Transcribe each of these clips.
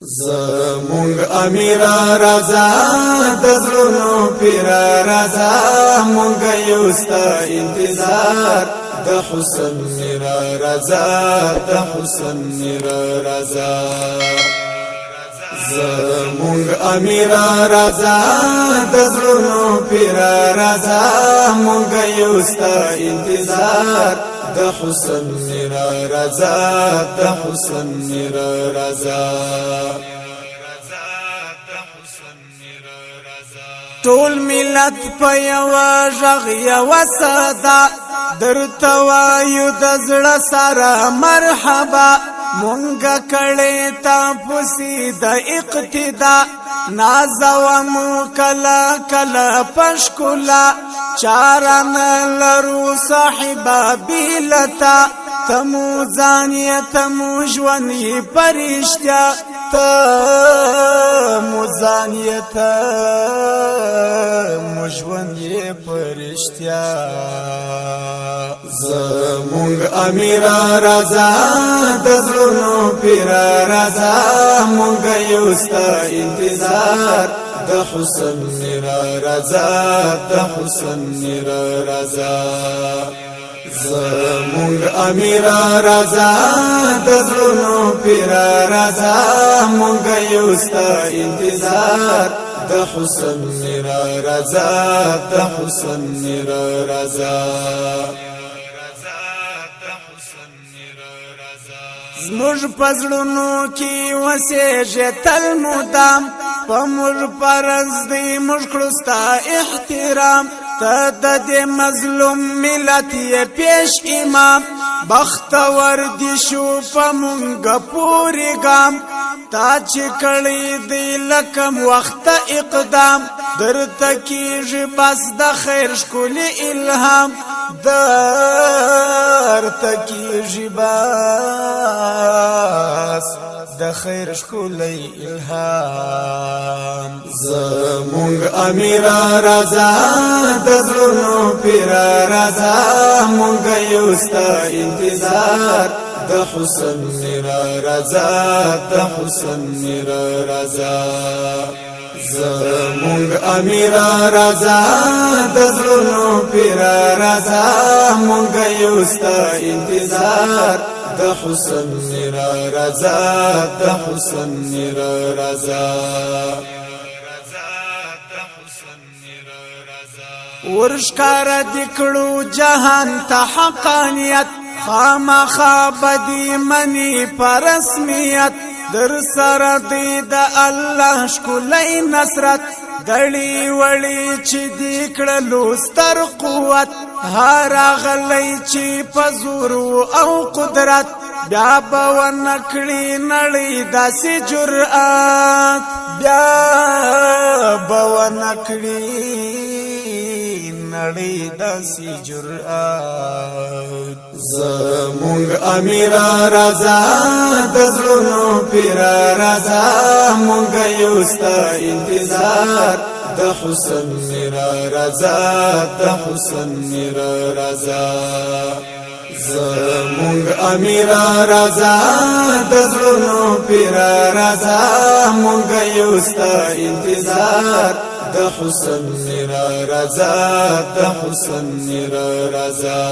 زمونږ امیر رضا د زړونو پیر رضا مونږ یو ستا انتظار د حسن میر رضا د حسن میر رضا زمونږ امیر رضا د زړونو پیر رضا مونږ یو ستا انتظار د حسن میر رضا د حسن میر رضا ټول ملت په یو ژغ یو صدا درته وایو د زړه سره مرحبا مونږه کړې تا پسې د اقتدا نازومو کلا کلا پشکلا چارن لرو صاحبا بیلتا تمو ځانیه تمو ژوندې پرشتیا تمو ځانیه تمو ژوندې پرشتیا زمونږ امیر رضا د زړونو پیر رضا مونږ یو ستا انتظار د حسن میر رضا د حسن میر رضا زمونږ امیر رضا د زړونو پیر رضا مونږ یو ستا انتظار د حسن میر رضا د حسن میر رضا زموږ پزړونو کې وسېږي تل مدام په موږ فرض دی موږ کړو ستا احترام ته د دې مظلوم ملت یې پیش امام بختور دي شو په مونږ پورې ګام تا چې کړی دی لکم وخت اقدام درته کېږي بس د خیر ښکلي الهام درته کېږي بس د خیر ښکلی الهام زمونږ امیر رضا د زړونو پیر رضا مونږ یو ستا انتظار د حسن میر رضا د حسن میر رضا زمونږ امیر رضا د زړونو پیر رضا مونږ یو ستا انتظار د حسن میر رضا د حسن میر رضا ورشکار دکړو جهان ته حقانیت خامخا بدی منی پر رسمیت در سره دی د الله ښکلی نصرت دړي وړي چې دی کړلو ستر قوت هر غلی چې په زور او قدرت بیا به ونکړي نړۍ داسې جرأت بیا به ونکړي نړۍ داسې جرأت زمونږ امیر رضا د زړونو پیر رضا مونږ یو ستا انتظار د حسن میر رضا د حسن میر رضا زمونږ امیر رضا د زړونو پیر رضا مونږ یو ستا انتظار د حسن میر رضا د حسن میر رضا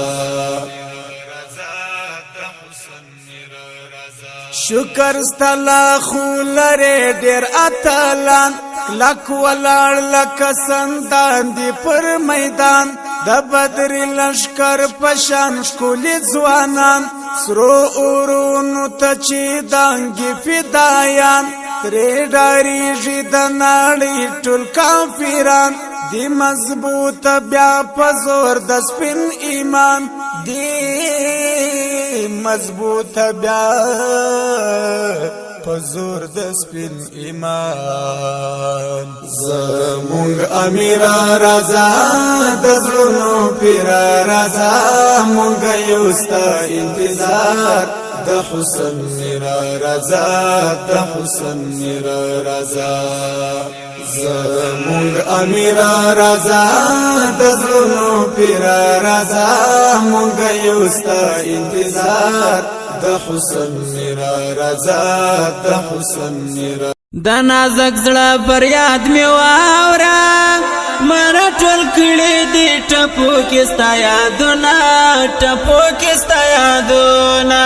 شکر ستلا خولره ډیر اتلان کلک ولاړ لکه سندان دی پر میدان د بدر لشکر پشان ښکلي ځوانان سرو اورونو ته چې دانګي فدایان ترې ډارېږي د نړۍ ټول کافران دی مضبوط بیا په زور د سپین ایمان دی مضبوط بیا په زور د سپین ایمان زمونږ امیر رضا د زړونو پیر رضا مونږ یو ستا انتظار د حسن میر رضا د حسن میر رضا زمونږ امیر رضا د زړونو پیر رضا مونږ یو ستا انتظار د د حسن میرا رضا د حسن میرا د نازک زړه فریاد می واورا مانا ټول کړي دي ټپو کې ستا یادونه ټپو کې ستا یادونه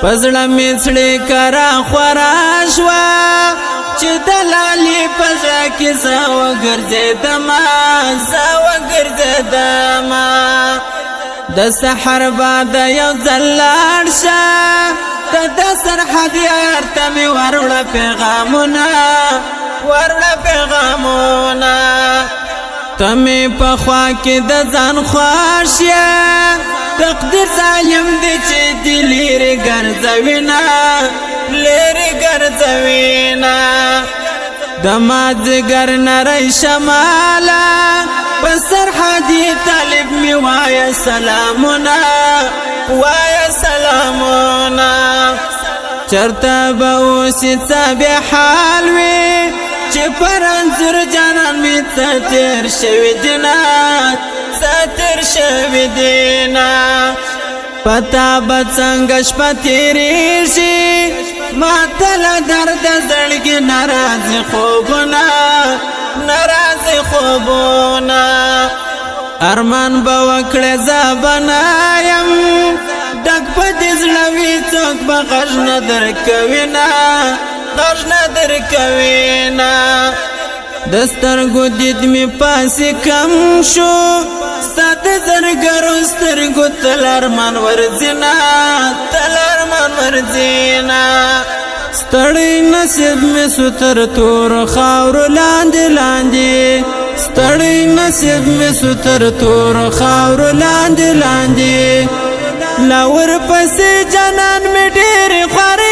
پزړه می څړې کرا خورا شوا چې د لالي پزړه کې زه وګرځېدم د سحر بعد یو ځل لاړ شه د سرحد یار ته مې وروړه پیغامونه ته مې په خوا کې د ځان خوښ یې تقدیر ظالم دی چې دې لرې ګرځوینه د مازدیګر نری شماله په سرحدي طالب مې وایه سلامونه چرته به اوسې څه بې حال وي چې پر انځور جانان مې څه تېر شوي دینه پتا به څنګه شپه تېرېږي ماته له درده زړګي ناراضي خوبونه ارمان به وکړې زه به نه یم ډک په دې زړه وي څوک به غږ نه درکوینه د سترګو دید مې پاسې کم شو ستا د زرګرو سترګو تل ارمان ورځینه ستړی نصیب مې سو تر تور خاورو لاندې ستړی نصیب مې سو تر تور خاورو لاندې لا ورپسې جانان مې ډېرې خوارې